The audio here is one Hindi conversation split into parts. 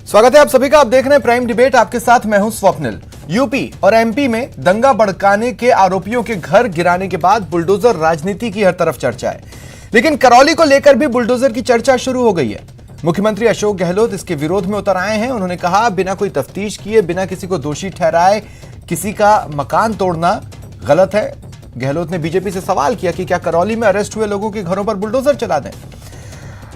स्वागत है आप सभी का। आप देख रहे हैं प्राइम डिबेट, आपके साथ मैं हूं स्वप्निल। यूपी और एमपी में दंगा भड़काने के आरोपियों के घर गिराने के बाद बुलडोजर राजनीति की हर तरफ चर्चा है, लेकिन करौली को लेकर भी बुलडोजर की चर्चा शुरू हो गई है। मुख्यमंत्री अशोक गहलोत इसके विरोध में उतर आए हैं। उन्होंने कहा, बिना कोई तफ्तीश किए, बिना किसी को दोषी ठहराए किसी का मकान तोड़ना गलत है। गहलोत ने बीजेपी से सवाल किया कि क्या करौली में अरेस्ट हुए लोगों के घरों पर बुलडोजर चला दें।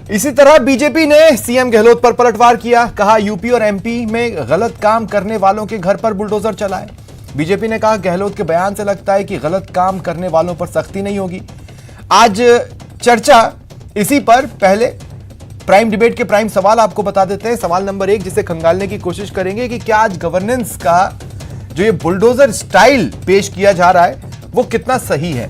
इसी तरह बीजेपी ने सीएम गहलोत पर पलटवार किया, कहा यूपी और एमपी में गलत काम करने वालों के घर पर बुलडोजर चलाए। बीजेपी ने कहा, गहलोत के बयान से लगता है कि गलत काम करने वालों पर सख्ती नहीं होगी। आज चर्चा इसी पर। पहले प्राइम डिबेट के प्राइम सवाल आपको बता देते हैं। सवाल नंबर 1 जिसे खंगालने की कोशिश करेंगे कि क्या आज गवर्नेंस का जो ये बुलडोजर स्टाइल पेश किया जा रहा है वो कितना सही है।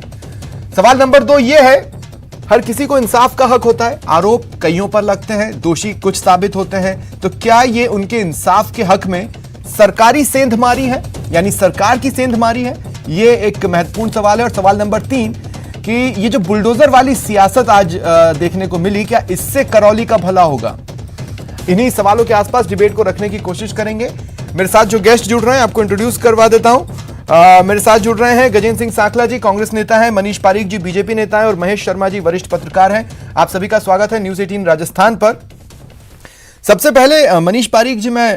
सवाल नंबर 2 ये है, हर किसी को इंसाफ का हक होता है। आरोप कईयों पर लगते हैं, दोषी कुछ साबित होते हैं, तो क्या ये उनके इंसाफ के हक में सरकारी सेंधमारी है, यानी सरकार की सेंधमारी है? ये एक महत्वपूर्ण सवाल है। और सवाल नंबर 3 कि ये जो बुलडोजर वाली सियासत आज देखने को मिली, क्या इससे करौली का भला होगा? इन्हीं सवालों के आसपास डिबेट को रखने की कोशिश करेंगे। मेरे साथ जो गेस्ट जुड़ रहे हैं आपको इंट्रोड्यूस करवा देता हूं। मेरे साथ जुड़ रहे हैं गजेंद्र सिंह साकला जी, कांग्रेस नेता हैं, मनीष पारीक जी बीजेपी नेता हैं और महेश शर्मा जी वरिष्ठ पत्रकार हैं। आप सभी का स्वागत है न्यूज़ 18 राजस्थान पर। सबसे पहले मनीष पारीक जी, मैं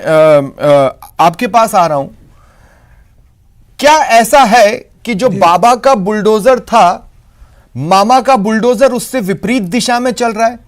आपके पास आ रहा हूं। क्या ऐसा है कि जो बाबा का बुलडोजर था, मामा का बुलडोजर उससे विपरीत दिशा में चल रहा है?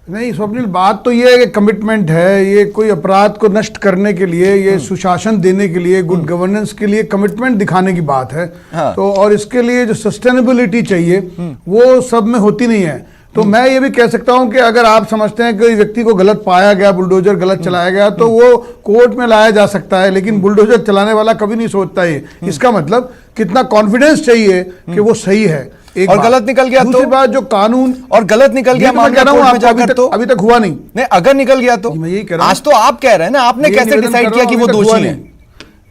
नहीं स्वप्निल, बात तो ये है कि कमिटमेंट है, ये कोई अपराध को नष्ट करने के लिए, ये सुशासन देने के लिए, गुड गवर्नेंस के लिए कमिटमेंट दिखाने की बात है। हाँ। तो और इसके लिए जो सस्टेनेबिलिटी चाहिए वो सब में होती नहीं है। तो मैं ये भी कह सकता हूं कि अगर आप समझते हैं कि व्यक्ति को गलत पाया गया, बुलडोजर गलत चलाया गया, तो वो कोर्ट में लाया जा सकता है, लेकिन बुलडोजर चलाने वाला कभी नहीं सोचता है। इसका मतलब कितना कॉन्फिडेंस चाहिए कि वो सही है। और गलत निकल गया तो? दूसरी बात, जो कानून और गलत निकल गया, मैं कह रहा हूं तो अभी तक हुआ नहीं। नहीं, अगर निकल गया तो मैं यही कह रहा हूं। आज तो आप कह रहे हैं ना, आपने कैसे डिसाइड किया कि वो दोषी है?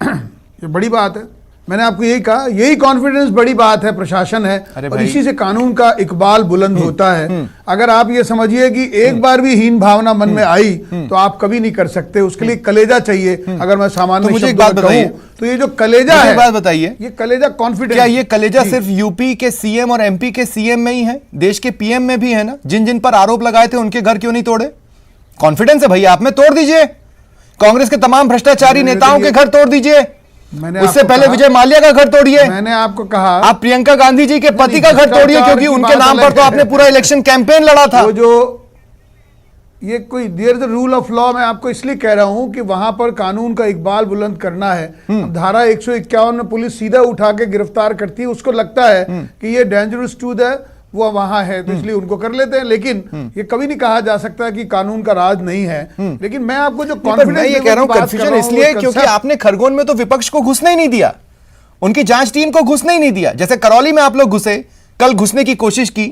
ये बड़ी बात है। मैंने आपको यही कहा, यही कॉन्फिडेंस बड़ी बात है, प्रशासन है, और इसी से कानून का इकबाल बुलंद होता है। अगर आप ये समझिए कि एक बार भी हीन भावना मन में आई तो आप कभी नहीं कर सकते। उसके लिए कलेजा चाहिए। अगर मैं सामान्य मुझे एक बात बताइए, तो ये जो कलेजा है, बात बताइए, ये कलेजा कॉन्फिडेंस, क्या ये कलेजा सिर्फ यूपी के सीएम और एमपी के सीएम में ही है? देश के पीएम में भी है ना? जिन जिन पर आरोप लगाए थे उनके घर क्यों नहीं तोड़े? कॉन्फिडेंस है भैया, आप में तोड़ दीजिए। कांग्रेस के तमाम भ्रष्टाचारी नेताओं के घर तोड़ दीजिए। उससे पहले विजय माल्या का घर तोड़िए। मैंने आपको कहा आप प्रियंका गांधी जी के पति का घर तोड़िए, क्योंकि उनके नाम पर तो आपने पूरा इलेक्शन कैंपेन लड़ा था। वो जो ये कोई there is the rule of law, मैं आपको इसलिए कह रहा हूं कि वहां पर कानून का इकबाल बुलंद करना है। धारा 151 में पुलिस सीधा उठा के गिरफ्तार करती है, उसको लगता है कि ये डेंजरस टू द वो वहां है, तो इसलिए उनको कर लेते हैं। लेकिन ये कभी नहीं कहा जा सकता कि कानून का राज नहीं है। लेकिन मैं आपको जो कॉन्फिडेंस, ये कह रहा हूं कंफ्यूजन इसलिए क्योंकि आपने खरगोन में तो विपक्ष को घुसने ही नहीं दिया, उनकी जांच टीम को घुसने ही नहीं दिया। जैसे करौली में आप लोग घुसे, कल घुसने की कोशिश की,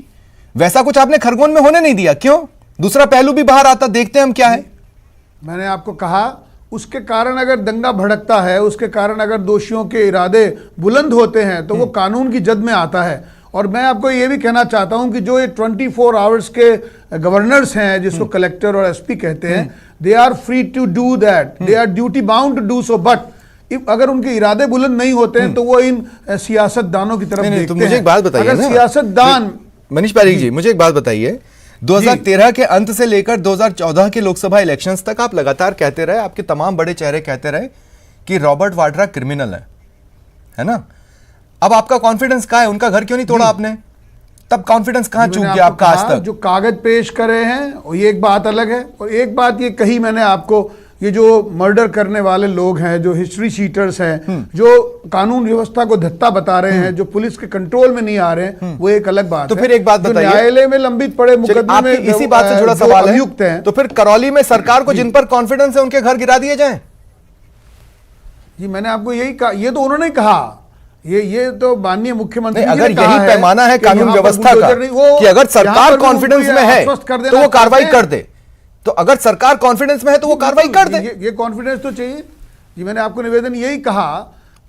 वैसा कुछ आपने खरगोन में होने नहीं दिया। क्यों? दूसरा पहलू भी बाहर आता, देखते हैं हम क्या है। मैंने आपको कहा, उसके कारण अगर दंगा भड़कता है, उसके कारण अगर दोषियों के इरादे बुलंद होते हैं, तो वो कानून की जद में आता है। और मैं आपको ये भी कहना चाहता हूं कि जो ये 24 आवर्स के गवर्नर्स हैं, जिसको कलेक्टर और एसपी कहते हैं, they are free to do that, they are duty bound to do so. But अगर उनके इरादे बुलंद नहीं होते हैं तो वो इन सियासतदानों की तरफ देखते हैं। तो मुझे एक बात बताइए, अगर सियासतदान, मनीष पारीक जी, मुझे एक बात बताइए, 2013 के अंत से लेकर 2014 के लोकसभा इलेक्शंस तक आप लगातार कहते रहे, आपके तमाम बड़े चेहरे कहते रहे कि रॉबर्ट वाड्रा क्रिमिनल है ना? अब आपका कॉन्फिडेंस कहां है? उनका घर क्यों नहीं तोड़ा आपने? तब कॉन्फिडेंस कहां चूक गया आपका आज तक? जो कागज पेश करे हैं ये एक बात अलग है, और एक बात ये कही मैंने आपको, ये जो मर्डर करने वाले लोग हैं, जो हिस्ट्री शीटर्स हैं, जो कानून व्यवस्था को धत्ता बता रहे हैं, जो पुलिस के कंट्रोल में नहीं आ रहे हैं, वो एक अलग बात है। तो फिर एक बात बताइए, न्यायालय में लंबित पड़े मुकदमे में इसी बात से जुड़ा सवाल है, तो फिर करौली में सरकार को जिन पर कॉन्फिडेंस है उनके घर गिरा दिए जाएं? जी मैंने आपको यही कहा, ये तो उन्होंने कहा, ये तो माननीय मुख्यमंत्री ने अगर कहा यही पैमाना है कानून व्यवस्था का कि अगर सरकार कॉन्फिडेंस में है तो वो कार्रवाई कर दे, तो अगर सरकार कॉन्फिडेंस में है तो वो कार्रवाई कर दे। ये कॉन्फिडेंस तो चाहिए जी। मैंने आपको निवेदन यही कहा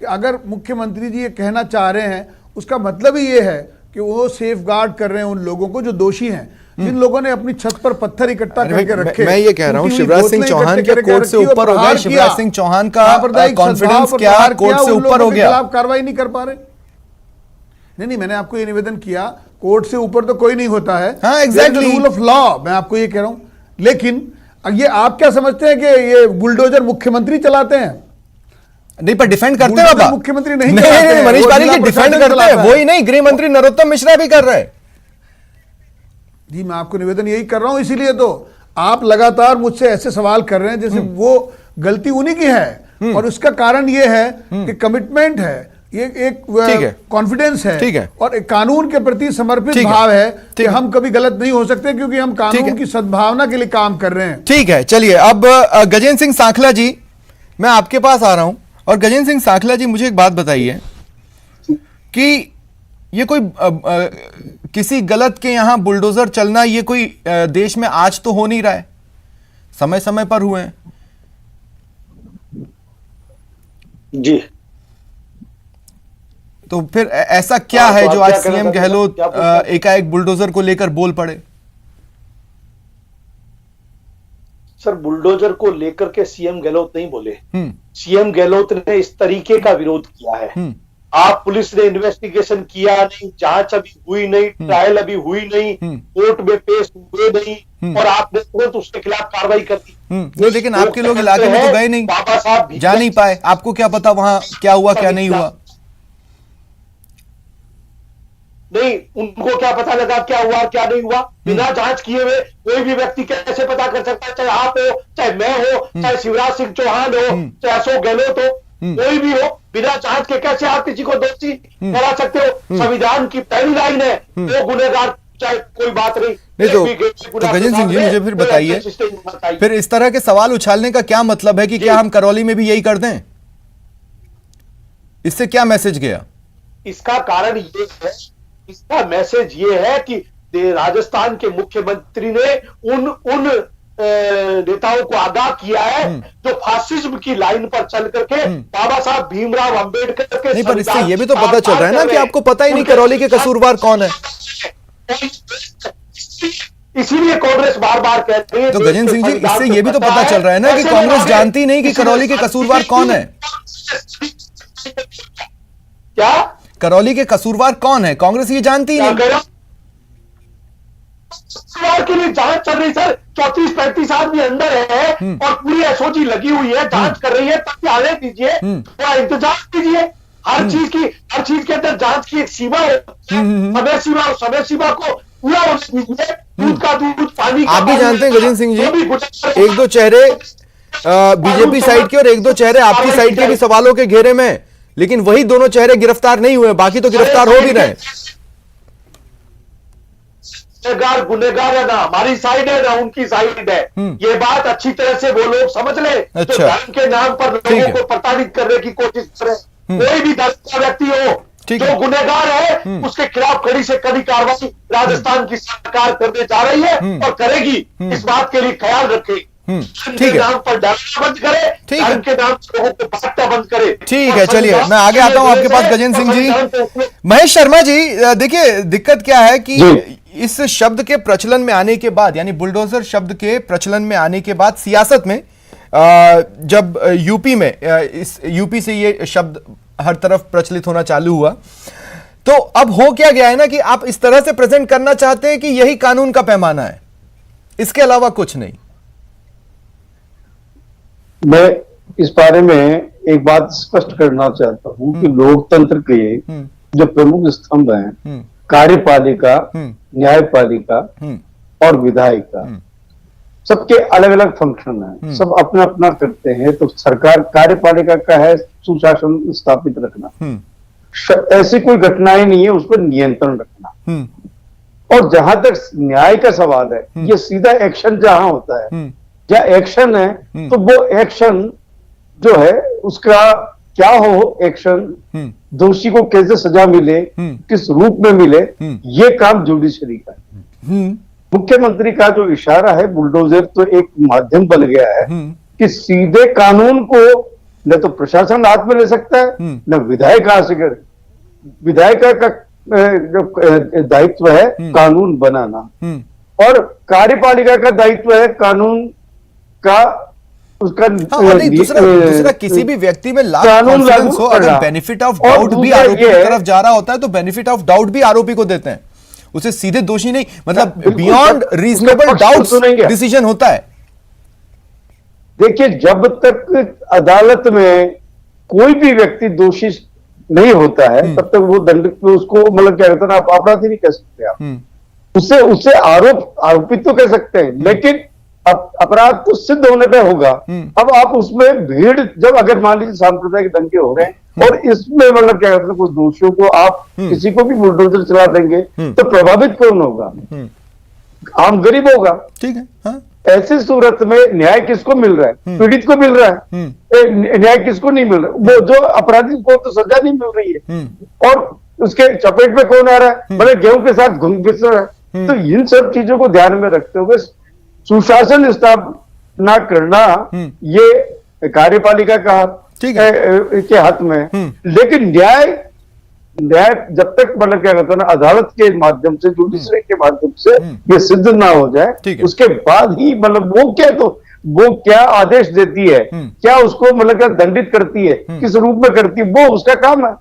कि अगर मुख्यमंत्री जी ये कहना चाह रहे हैं, उसका मतलब ही ये है कि वो सेफ गार्ड कर रहे हैं उन लोगों को जो दोषी हैं, जिन लोगों ने अपनी छत पर पत्थर इकट्ठा करके रखे। मैं ये कह रहा हूँ शिवराज सिंह चौहान क्या कोर्ट से ऊपर हो गया? शिवराज सिंह चौहान का कॉन्फिडेंस क्या कोर्ट से ऊपर हो गया? खिलाफ कार्रवाई नहीं कर पा रहे। नहीं, मैंने आपको ये निवेदन किया, कोर्ट से ऊपर तो कोई नहीं होता है। हाँ, एग्जैक्टली रूल ऑफ लॉ, मैं आपको ये कह रहा हूं। लेकिन ये आप क्या समझते हैं कि ये बुलडोजर मुख्यमंत्री चलाते हैं? नहीं, पर डिफेंड करते हैं बाबा। मुख्यमंत्री नहीं, मनीष पारिक जी डिफेंड करते हैं, वो ही नहीं, गृह मंत्री नरोत्तम मिश्रा भी कर रहे हैं। जी, मैं आपको निवेदन यही कर रहा हूं, इसीलिए तो आप लगातार मुझसे ऐसे सवाल कर रहे हैं जैसे वो गलती उन्हीं की है। और उसका कारण ये है कि कमिटमेंट है, ये एक कॉन्फिडेंस है और एक कानून के प्रति समर्पित भाव है कि हम कभी गलत नहीं हो सकते, क्योंकि हम कानून की सद्भावना के लिए काम कर रहे हैं। ठीक है, चलिए अब गजेंद्र सिंह सांखला जी, मैं आपके पास आ रहा हूं। और गजेंद्र सिंह सांखला जी, मुझे एक बात बताइए कि ये कोई किसी गलत के यहां बुलडोजर चलना, ये कोई देश में आज तो हो नहीं रहा है, समय समय पर हुए हैं जी। तो फिर ऐसा क्या है जो आज सीएम गहलोत एकाएक बुलडोजर को लेकर बोल पड़े? सर, बुलडोजर को लेकर के सीएम गहलोत नहीं बोले। सीएम गहलोत ने इस तरीके का विरोध किया है। आप पुलिस ने इन्वेस्टिगेशन किया नहीं, जांच अभी हुई नहीं, ट्रायल अभी हुई नहीं, कोर्ट में पेश हुए नहीं, और आपने तुरंत उसके खिलाफ कार्रवाई कर दी। नहीं, लेकिन आपके लोग इलाके में तो गए नहीं, बाबा साहब जा नहीं पाए, आपको क्या पता वहां क्या हुआ क्या नहीं हुआ? नहीं, उनको क्या पता लगा क्या हुआ क्या नहीं हुआ? बिना जांच किए हुए कोई भी व्यक्ति कैसे पता कर सकता है? चाहे आप हो, चाहे मैं हो, चाहे शिवराज सिंह चौहान हो, चाहे अशोक गहलोत हो, कोई भी हो, बिना जांच के कैसे आप किसी को दोषी ठहरा सकते हो? संविधान की पहली लाइन है, वो गुनहगार चाहे कोई बात नहीं। तो गजेंद्र सिंह जी, मुझे फिर बताइए, फिर इस तरह के सवाल उछालने का क्या मतलब है कि क्या हम करौली में भी यही कर दें? इससे क्या मैसेज गया? इसका कारण ये है, इसका मैसेज ये है कि राजस्थान के मुख्यमंत्री ने उन नेताओं को आगाह किया है जो फासिज्म की लाइन पर चल करके बाबा साहब भीमराव अंबेडकर के। नहीं, पर इससे ये भी तो पता चल रहा है ना कि आपको पता ही नहीं करौली के कसूरवार कौन है। इसीलिए कांग्रेस बार बार कहती है। तो गजेंद्र सिंह जी, इससे ये भी तो पता चल रहा है ना कि कांग्रेस जानती नहीं कि करौली के कसूरवार कौन है। क्या करौली के कसूरवार कौन है, कांग्रेस ये जानती नहीं। कसूरवार के लिए जांच चल रही सर, 34-35 आदमी अंदर है और पूरी एसओजी लगी हुई है, जांच कर रही है। तब आने दीजिए, थोड़ा इंतजार कीजिए। हर चीज के अंदर जांच की एक सीमा है, समय सीमा, और समय सीमा को पूरा होने दीजिए। दूध का दूध, पानी का। आप भी जानते हैं गजेंद्र सिंह जी, एक दो चेहरे बीजेपी साइड के और एक दो चेहरे आपकी साइड के भी सवालों के घेरे में, लेकिन वही दोनों चेहरे गिरफ्तार नहीं हुए, बाकी तो गिरफ्तार हो भी रहे। गुनहगार है ना हमारी साइड है ना उनकी साइड है, ये बात अच्छी तरह से वो लोग समझ ले। अच्छा। तो धर्म के नाम पर लोगों को प्रताड़ित करने की कोशिश करे, कोई भी धर्म का व्यक्ति हो जो गुनहगार है, उसके खिलाफ कड़ी से कड़ी कार्रवाई राजस्थान की सरकार करने जा रही है और करेगी। इस बात के लिए ख्याल रखे, ठीक है, नाम पर डरना बंद करे, धर्म के नाम पर लोगों को बांटना बंद करे। ठीक है, चलिए मैं आगे आता हूं आपके पास गजेंद्र सिंह जी। महेश शर्मा जी, देखिए दिक्कत क्या है कि इस शब्द के प्रचलन में आने के बाद, यानी बुलडोजर शब्द के प्रचलन में आने के बाद सियासत में जब यूपी में इस यूपी से ये शब्द हर तरफ प्रचलित होना चालू हुआ, तो अब हो क्या गया है ना कि आप इस तरह से प्रेजेंट करना चाहते हैं कि यही कानून का पैमाना है, इसके अलावा कुछ नहीं। मैं इस बारे में एक बात स्पष्ट करना चाहता हूं कि लोकतंत्र के जो प्रमुख स्तंभ हैं, कार्यपालिका, न्यायपालिका और विधायिका, सबके अलग अलग फंक्शन हैं, सब अपना अपना करते हैं। तो सरकार कार्यपालिका का है सुशासन स्थापित रखना, ऐसी कोई घटनाएं नहीं है उस पर नियंत्रण रखना। और जहां तक न्याय का सवाल है, ये सीधा एक्शन जहां होता है, या एक्शन है, तो वो एक्शन जो है उसका क्या हो, एक्शन दोषी को कैसे सजा मिले, किस रूप में मिले, ये काम जुडिशरी का है। मुख्यमंत्री का जो इशारा है, बुलडोजर तो एक माध्यम बन गया है कि सीधे कानून को न तो प्रशासन हाथ में ले सकता है, न विधायक हाथ से, विधायक का दायित्व है कानून बनाना, और कार्यपालिका का दायित्व है कानून का उसका दूसरा किसी भी व्यक्ति में लाख कॉन्फिडेंस हो, अगर बेनिफिट ऑफ डाउट भी आरोपी की तरफ जा रहा होता है तो बेनिफिट ऑफ डाउट भी आरोपी को देते हैं, उसे सीधे दोषी नहीं, मतलब बियॉन्ड रीजनेबल डाउट डिसीजन होता है। देखिए, जब तक अदालत में कोई भी व्यक्ति दोषी नहीं होता है तब तक वो दंडित, उसको मतलब क्या कहते हैं, आप अपराधी नहीं कह सकते आप। उससे आरोपित तो कह सकते हैं, लेकिन अपराध तो सिद्ध होने पे होगा। अब आप उसमें भीड़, जब अगर मान लीजिए सांप्रदायिक दंगे हो रहे हैं और इसमें मतलब क्या कहते हैं कुछ दोषियों को आप किसी को भी बुलडोजर चला देंगे तो प्रभावित कौन होगा? आम गरीब होगा। ठीक है, हाँ। ऐसी सूरत में न्याय किसको मिल रहा है? पीड़ित को मिल रहा है। न्याय किसको नहीं मिल रहा? वो जो अपराधी को तो सजा नहीं मिल रही है और उसके चपेट में कौन आ रहा है? मतलब गेहूं के साथ घुस रहा है। तो इन सब चीजों को ध्यान में रखते हुए सुशासन स्थापना करना ये कार्यपालिका का के हाथ में, लेकिन न्याय जब तक मतलब क्या कहते हैं ना अदालत के माध्यम से, जुडिशरी के माध्यम से ये सिद्ध ना हो जाए उसके बाद ही मतलब वो क्या आदेश देती है, क्या उसको मतलब क्या दंडित करती है, किस रूप में करती है, वो उसका काम है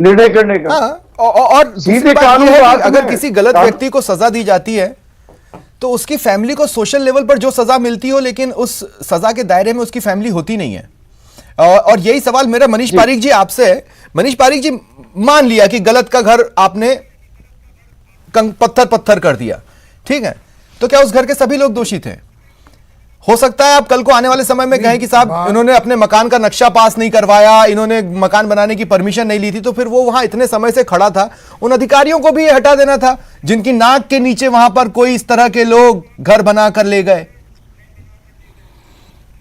निर्णय करने का। और सीधे कानून, अगर किसी गलत व्यक्ति को सजा दी जाती है तो उसकी फैमिली को सोशल लेवल पर जो सजा मिलती हो, लेकिन उस सजा के दायरे में उसकी फैमिली होती नहीं है। और यही सवाल मेरा मनीष पारीक जी आपसे है। मनीष पारीक जी, मान लिया कि गलत का घर आपने पत्थर कर दिया, ठीक है, तो क्या उस घर के सभी लोग दोषी थे? हो सकता है आप कल को आने वाले समय में कहें कि साहब इन्होंने अपने मकान का नक्शा पास नहीं करवाया, इन्होंने मकान बनाने की परमिशन नहीं ली थी, तो फिर वो वहां इतने समय से खड़ा था, उन अधिकारियों को भी ये हटा देना था जिनकी नाक के नीचे वहां पर कोई इस तरह के लोग घर बना कर ले गए।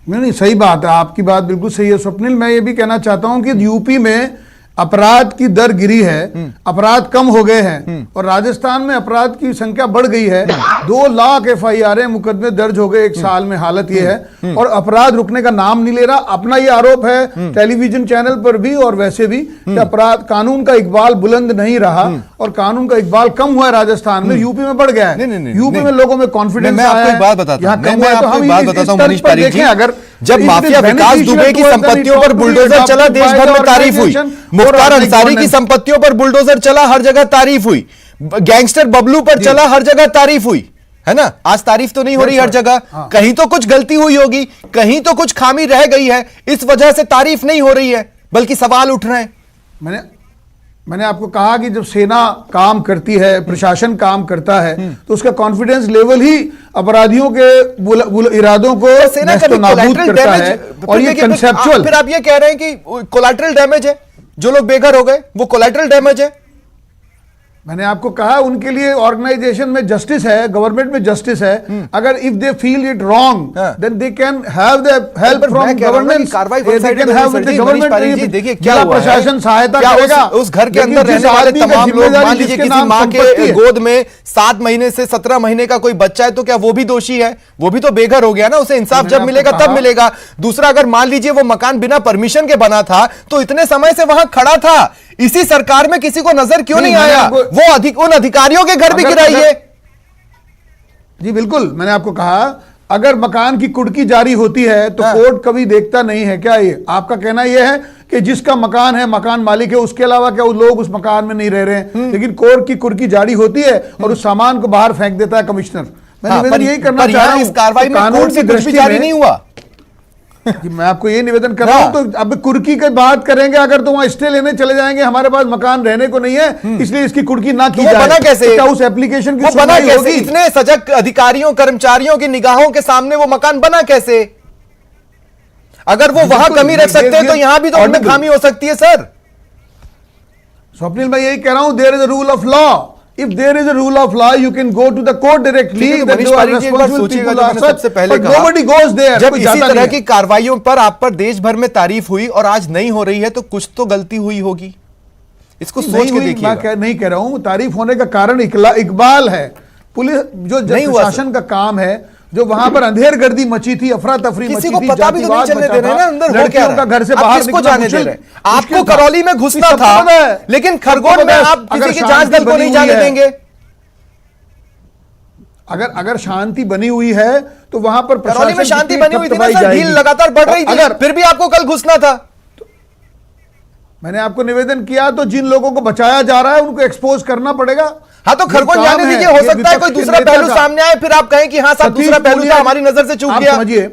नहीं, सही बात है, आपकी बात बिल्कुल सही है स्वप्निल। मैं ये भी कहना चाहता हूं कि यूपी में अपराध की दर गिरी है, अपराध कम हो गए हैं और राजस्थान में अपराध की संख्या बढ़ गई है। 2 लाख FIR मुकदमे दर्ज हो गए एक साल में। हालत ये है और अपराध रुकने का नाम नहीं ले रहा। अपना ये आरोप है टेलीविजन चैनल पर भी और वैसे भी कि अपराध, कानून का इकबाल बुलंद नहीं रहा और कानून का इकबाल कम हुआ है राजस्थान में। यूपी में बढ़ गया है, यूपी में लोगों में कॉन्फिडेंस आया है। बात बताता हूं मनीष पारीक जी, अगर जब माफिया विकास दुबे की संपत्तियों पर बुलडोजर चला, देश भर में तारीफ हुई। मुख्तार अंसारी की संपत्तियों पर बुलडोजर चला, हर जगह तारीफ हुई। गैंगस्टर बबलू पर चला, हर जगह तारीफ हुई, है ना? आज तारीफ तो नहीं हो रही हर जगह, कहीं तो कुछ गलती हुई होगी, कहीं तो कुछ खामी रह गई है, इस वजह से तारीफ नहीं हो रही है, बल्कि सवाल उठ रहे हैं। मैंने आपको कहा कि जब सेना काम करती है, प्रशासन काम करता है, तो उसका कॉन्फिडेंस लेवल ही अपराधियों के इरादों को नाबूद करता है। और ये कंसेप्चुअल, फिर आप ये कह रहे हैं कि कोलैटरल डैमेज है, जो लोग बेघर हो गए वो कोलैटरल डैमेज है। मैंने आपको कहा उनके लिए ऑर्गेनाइजेशन में जस्टिस है, गवर्नमेंट में जस्टिस है। अगर if they feel it wrong then they can have the help from government, they can have with the government. देखिए क्या प्रशासन सहायता करेगा। उस घर के अंदर रहने वाले तमाम लोग, मान लीजिए किसी मां के गोद में 7 महीने से 17 महीने का कोई बच्चा है, तो क्या वो भी दोषी है? वो भी तो बेघर हो गया ना, उसे इंसाफ जब मिलेगा तब मिलेगा। दूसरा, अगर मान लीजिए वो मकान बिना परमिशन के बना था तो इतने समय से वहां खड़ा था, इसी सरकार में किसी को नजर क्यों नहीं आया? वो उन अधिकारियों के घर भी गिराइए। जी बिल्कुल, मैंने आपको कहा अगर मकान की कुर्की जारी होती है तो कोर्ट कभी देखता नहीं है क्या? ये आपका कहना यह है कि जिसका मकान है, मकान मालिक है, उसके अलावा क्या लोग उस मकान में नहीं रह रहे हैं, लेकिन कोर्ट की कुर्की जारी होती है और उस सामान को बाहर फेंक देता है कमिश्नर। मैं निवेदन यही करना चाह रहा हूं, इस कार्रवाई में कोर्ट से कुछ भी जारी नहीं हुआ। मैं आपको ये निवेदन कर रहा हूं। तो अब कुर्की की बात करेंगे, अगर तो वहां स्टे लेने चले जाएंगे, हमारे पास मकान रहने को नहीं है, इसलिए इसकी कुर्की ना की जाए। बना कैसे? तो क्या उस एप्लीकेशन की बना कैसे? इतने सजग अधिकारियों, कर्मचारियों की निगाहों के सामने वो मकान बना कैसे? अगर वो वहां कमी रख सकते हैं तो यहां भी तो उनमें खामी हो सकती है सर। स्वप्निल, मैं यही कह रहा हूं, there is a rule of law. If there is a rule of law, you can go to the court directly. सबसे पहले कहा, nobody goes there. जब इसी तरह की कार्रवाइयों पर आप पर देश भर में तारीफ हुई और आज नहीं हो रही है, तो कुछ तो गलती हुई होगी। इसको सोच के देखिए। मैं नहीं कह रहा हूं तारीफ होने का कारण इकबाल है। पुलिस जो प्रशासन का काम है जो वहां पर अंधेरगर्दी मची थी, अफरा तफरी मची किसी को थी, पता भी तो नहीं चलने दे रहे हैं ना अंदर हो क्या लड़कियों का घर से आप बाहर किसको निकलना जाने दे रहे हैं? मुश्किल आपको था। करौली में घुसना सबको था, पता है। लेकिन सबको खरगोन में पता है। आप अगर किसी के जांच शांति दल को बनी नहीं हुई जाने है, देंगे। अगर शांति बनी हुई है तो वहां पर करौली में प्रशासन शांति की बनी हुई थी ना थपथपाई सर, जाएगी। ढील लगातार बढ़ रही थी, फिर भी आपको कल घुसना था। मैंने आपको निवेदन किया, तो जिन लोगों को बचाया जा रहा है उनको एक्सपोज करना पड़ेगा। हाँ तो खरगोन जाने दीजिए, हो सकता है कोई दूसरा पहलू सामने आए, फिर आप कहें कि हाँ साहब दूसरा पहलू था, हमारी नजर से चूक गया।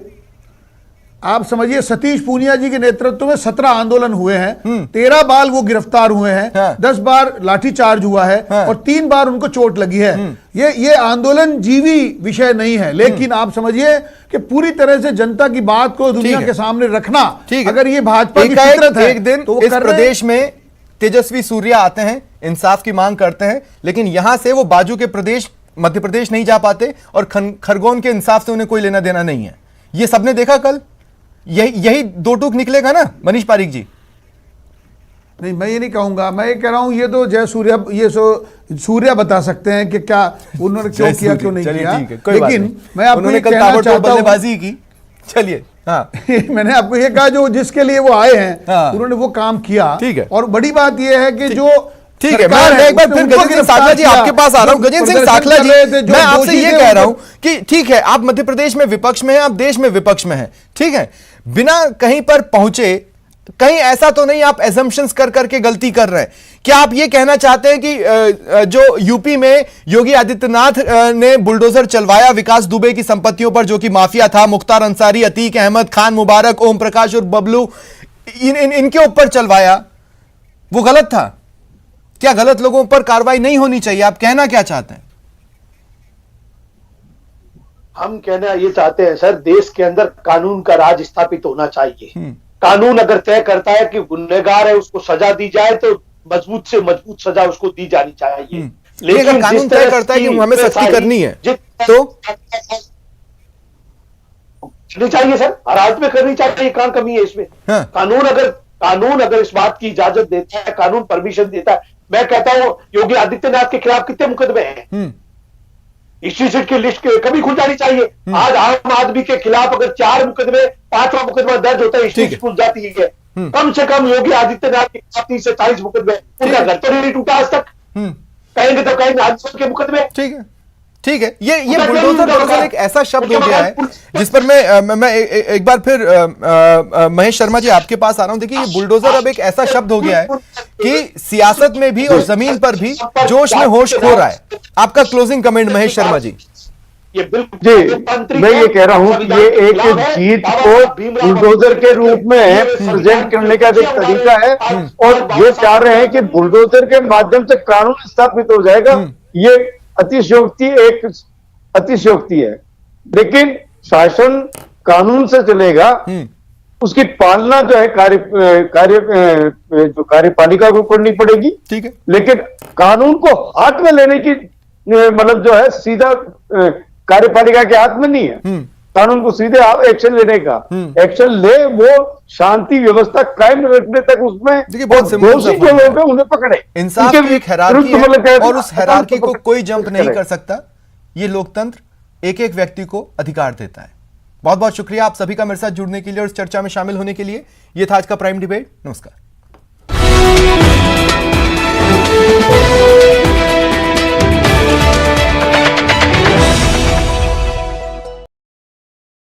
आप समझिए सतीश पूनिया जी के नेतृत्व में 17 आंदोलन हुए हैं, 13 बार वो गिरफ्तार हुए हैं, हाँ। 10 बार लाठीचार्ज हुआ है, हाँ। और 3 बार उनको चोट लगी है। ये आंदोलन जीवी विषय नहीं है, लेकिन आप समझिए कि पूरी तरह से जनता की बात को दुनिया के सामने रखना, अगर ये भाजपा की फितरत है, एक दिन तो इस प्रदेश में तेजस्वी सूर्या आते हैं, इंसाफ की मांग करते हैं, लेकिन यहां से वो बाजू के प्रदेश मध्य प्रदेश नहीं जा पाते, और खरगोन के इंसाफ से उन्हें कोई लेना देना नहीं है। ये सबने देखा कल, यही दो टूक निकलेगा ना मनीष पारीक जी? नहीं, मैं ये नहीं कहूंगा, मैं ये कह रहा हूं ये तो जय सूर्या, सूर्या बता सकते हैं कि क्या उन्होंने क्यों किया क्यों नहीं किया, लेकिन मैं आपको ये कहना चाहता हूं, बल्लेबाजी की। चलिए हाँ मैंने आपको ये कहा जो जिसके लिए वो आए हैं उन्होंने वो काम किया। ठीक है, और बड़ी बात ये है कि जो ठीक है, मैं एक बार फिर गजेंद्र सिंह साखला जी आपके पास आ रहा हूं। गजेंद्र सिंह साखला जी, मैं आपसे ये कह रहा हूं कि ठीक है आप मध्य प्रदेश में विपक्ष में हैं, आप देश में विपक्ष में हैं, ठीक है, बिना कहीं पर पहुंचे, कहीं ऐसा तो नहीं आप एजम्पशंस कर करके गलती कर रहे हैं? क्या आप ये कहना चाहते हैं कि जो यूपी में योगी आदित्यनाथ ने बुलडोजर चलवाया विकास दुबे की संपत्तियों पर, जो कि माफिया था, मुख्तार अंसारी, अतीक अहमद, खान मुबारक, ओम प्रकाश और बबलू, इनके ऊपर चलवाया, वो गलत था? क्या गलत लोगों पर कार्रवाई नहीं होनी चाहिए? आप कहना क्या चाहते हैं? हम कहना ये चाहते हैं सर, देश के अंदर कानून का राज स्थापित होना चाहिए। कानून अगर तय करता है कि गुनहगार है उसको सजा दी जाए, तो मजबूत से मजबूत सजा उसको दी जानी चाहिए। लेकिन अगर कानून तय करता है कि हमें सख्ती करनी है तो करनी चाहिए सर, हर हालत में करनी चाहिए। कहां कमी है इसमें? हाँ। कानून अगर इस बात की इजाजत देता है, कानून परमिशन देता है। मैं कहता हूं योगी आदित्यनाथ के खिलाफ कितने मुकदमे हैं? हिस्ट्री शीट की लिस्ट कभी खुल जानी चाहिए। आज आम आदमी के खिलाफ अगर 4 मुकदमे, 5वां मुकदमा दर्ज होता है, हिस्ट्री खुल जाती है। कम से कम योगी आदित्यनाथ के खिलाफ 30 से 40 मुकदमे, उनका घर तो नहीं टूटा आज तक। कहेंगे तो कहेंगे आदित्य के मुकदमे। ठीक है, ये बुलडोजर दरअसल एक ऐसा शब्द हो गया है जिस पर मैं एक बार फिर महेश शर्मा जी आपके पास आ रहा हूं। देखिए ये बुलडोजर अब एक ऐसा शब्द हो गया है कि सियासत में भी और जमीन पर भी जोश में होश खो रहा है। आपका क्लोजिंग कमेंट महेश शर्मा जी। जी, मैं ये कह रहा हूं कि ये एक जीत को बुलडोजर के रूप में प्रेजेंट करने का एक तरीका है, और ये चाह रहे हैं कि बुलडोजर के माध्यम से कानून स्थापित हो जाएगा। ये अतिशयोक्ति है, लेकिन शासन कानून से चलेगा, उसकी पालना जो है कार्यपालिका को करनी पड़ेगी। ठीक है, लेकिन कानून को हाथ में लेने की मतलब जो है सीधा कार्यपालिका के हाथ में नहीं है। कानून को सीधे एक्शन लेने का, एक्शन ले, वो शांति व्यवस्था कायम रखने तक उसमें दोषी जो लोग हैं उन्हें पकड़े। इंसाफ की एक हायरार्की है और उस हायरार्की को कोई जंप नहीं कर सकता। ये लोकतंत्र एक एक व्यक्ति को अधिकार देता है। बहुत बहुत शुक्रिया आप सभी का मेरे साथ जुड़ने के लिए और इस चर्चा में शामिल होने के लिए। यह था आज का प्राइम डिबेट। नमस्कार।